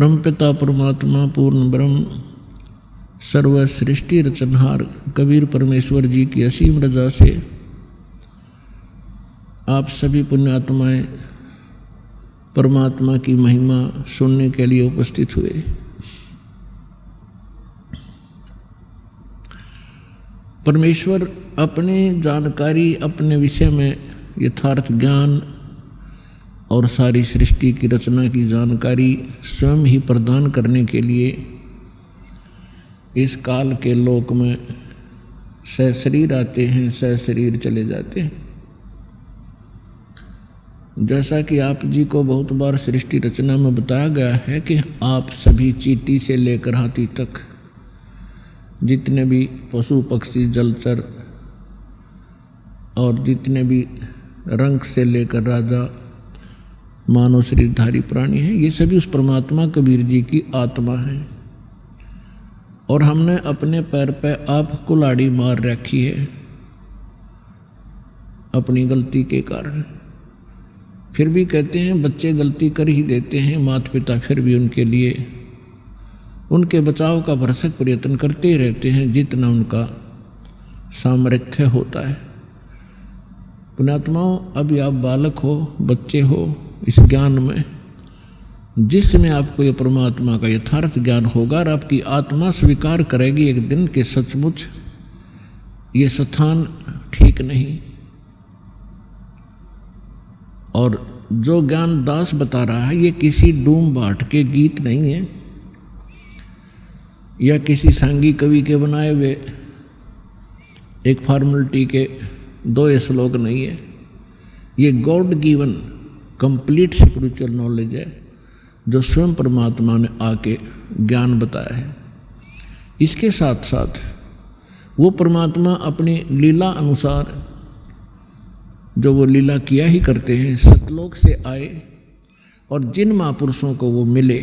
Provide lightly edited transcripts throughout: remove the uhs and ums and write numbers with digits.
परमपिता परमात्मा पूर्ण ब्रह्म सर्व सृष्टि रचनहार कबीर परमेश्वर जी की असीम रजा से आप सभी पुण्यात्माएं परमात्मा की महिमा सुनने के लिए उपस्थित हुए। परमेश्वर अपनी जानकारी, अपने विषय में यथार्थ ज्ञान और सारी सृष्टि की रचना की जानकारी स्वयं ही प्रदान करने के लिए इस काल के लोक में सशरीर आते हैं, सशरीर चले जाते हैं। जैसा कि आप जी को बहुत बार सृष्टि रचना में बताया गया है कि आप सभी चींटी से लेकर हाथी तक जितने भी पशु पक्षी जलचर और जितने भी रंग से लेकर राजा मानव शरीरधारी प्राणी हैं, ये सभी उस परमात्मा कबीर जी की आत्मा हैं। और हमने अपने पैर पे आप कुल्हाड़ी मार रखी है अपनी गलती के कारण। फिर भी कहते हैं बच्चे गलती कर ही देते हैं, माता पिता फिर भी उनके लिए उनके बचाव का भरसक प्रयत्न करते ही रहते हैं जितना उनका सामर्थ्य होता है। पुण्यात्माओं, अभी आप बालक हो, बच्चे हो, इस ज्ञान में जिसमें आपको ये परमात्मा का यथार्थ ज्ञान होगा और आपकी आत्मा स्वीकार करेगी एक दिन के सचमुच ये स्थान ठीक नहीं। और जो ज्ञान दास बता रहा है ये किसी डूम भाट के गीत नहीं है या किसी सांगी कवि के बनाए हुए एक फॉर्मेलिटी के 2 श्लोक नहीं है। ये God given complete spiritual knowledge है जो स्वयं परमात्मा ने आके ज्ञान बताया है। इसके साथ साथ वो परमात्मा अपनी लीला अनुसार जो वो लीला किया ही करते हैं, सतलोक से आए और जिन महापुरुषों को वो मिले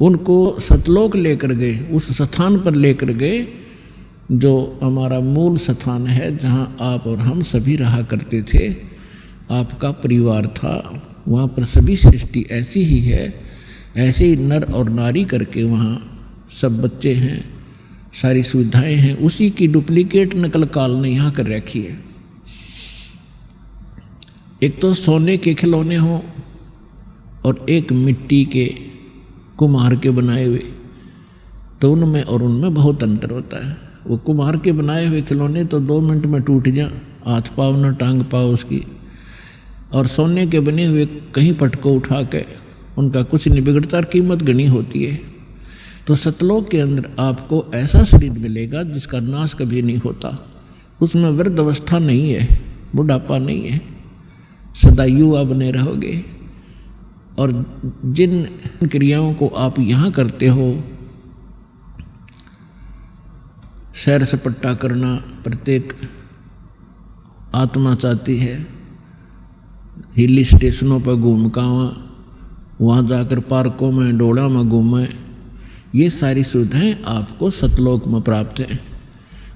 उनको सतलोक लेकर गए, उस स्थान पर लेकर गए जो हमारा मूल स्थान है जहाँ आप और हम सभी रहा करते थे, आपका परिवार था। वहाँ पर सभी सृष्टि ऐसी ही है, ऐसे ही नर और नारी करके वहाँ सब बच्चे हैं, सारी सुविधाएं हैं, उसी की डुप्लीकेट नकल काल ने यहाँ कर रखी है। एक तो सोने के खिलौने हों और एक मिट्टी के कुम्हार के बनाए हुए, तो उनमें और उनमें बहुत अंतर होता है। वो कुम्हार के बनाए हुए खिलौने तो 2 मिनट में टूट जाए, हाथ पाँव न टांग पाओ उसकी, और सोने के बने हुए कहीं पटको उठा के उनका कुछ नहीं बिगड़ता, कीमत गनी होती है। तो सतलोक के अंदर आपको ऐसा शरीर मिलेगा जिसका नाश कभी नहीं होता, उसमें वृद्ध अवस्था नहीं है, बुढ़ापा नहीं है, सदा युवा बने रहोगे। और जिन क्रियाओं को आप यहाँ करते हो, सैर सपट्टा करना प्रत्येक आत्मा चाहती है, हिल स्टेशनों पर घूम का वहाँ जाकर पार्कों में डोड़ा में घूमें, ये सारी सुविधाएं आपको सतलोक में प्राप्त हैं।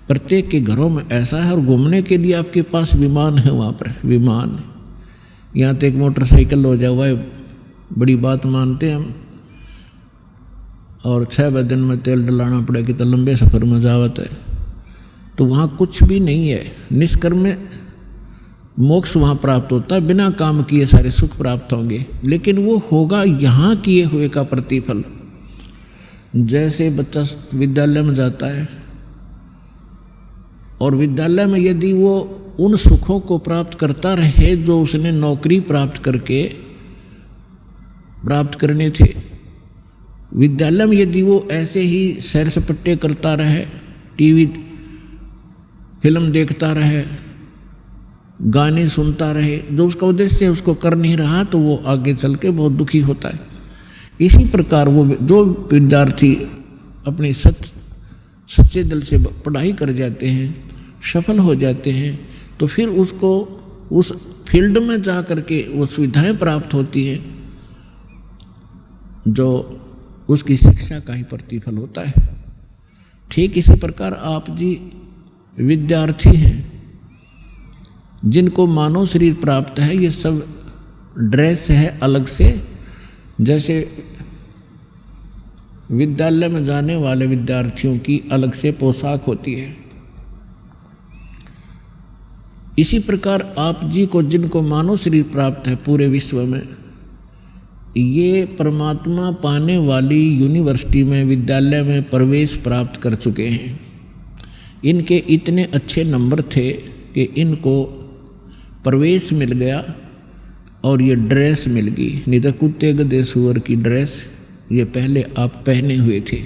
प्रत्येक के घरों में ऐसा है। और घूमने के लिए आपके पास विमान है, वहाँ पर विमान, यहाँ तो एक मोटरसाइकिल हो जाए वह बड़ी बात मानते हैं हम। और 6 दिन में तेल डलाना पड़ेगा तो लंबे सफ़र में जावत है। तो वहाँ कुछ भी नहीं है, निष्कर्म में मोक्ष वहाँ प्राप्त होता है, बिना काम किए सारे सुख प्राप्त होंगे। लेकिन वो होगा यहाँ किए हुए का प्रतिफल। जैसे बच्चा विद्यालय में जाता है और विद्यालय में यदि वो उन सुखों को प्राप्त करता रहे जो उसने नौकरी प्राप्त करने थे, विद्यालय में यदि वो ऐसे ही सैर सपट्टे करता रहे, टीवी फिल्म देखता रहे, गाने सुनता रहे, जो उसका उद्देश्य उसको कर नहीं रहा, तो वो आगे चल के बहुत दुखी होता है। इसी प्रकार वो जो विद्यार्थी अपने सच्चे दिल से पढ़ाई कर जाते हैं, सफल हो जाते हैं, तो फिर उसको उस फील्ड में जा कर के वो सुविधाएं प्राप्त होती हैं जो उसकी शिक्षा का ही प्रतिफल होता है। ठीक इसी प्रकार आप जी विद्यार्थी हैं, जिनको मानव शरीर प्राप्त है, ये सब ड्रेस है अलग से। जैसे विद्यालय में जाने वाले विद्यार्थियों की अलग से पोशाक होती है। इसी प्रकार आप जी को जिनको मानव शरीर प्राप्त है पूरे विश्व में, ये परमात्मा पाने वाली यूनिवर्सिटी में, विद्यालय में प्रवेश प्राप्त कर चुके हैं। इनके इतने अच्छे नंबर थे कि इनको प्रवेश मिल गया और ये ड्रेस मिल गई, नहीं तो कुत्ते गधे सूअर की ड्रेस ये पहले आप पहने हुए थे।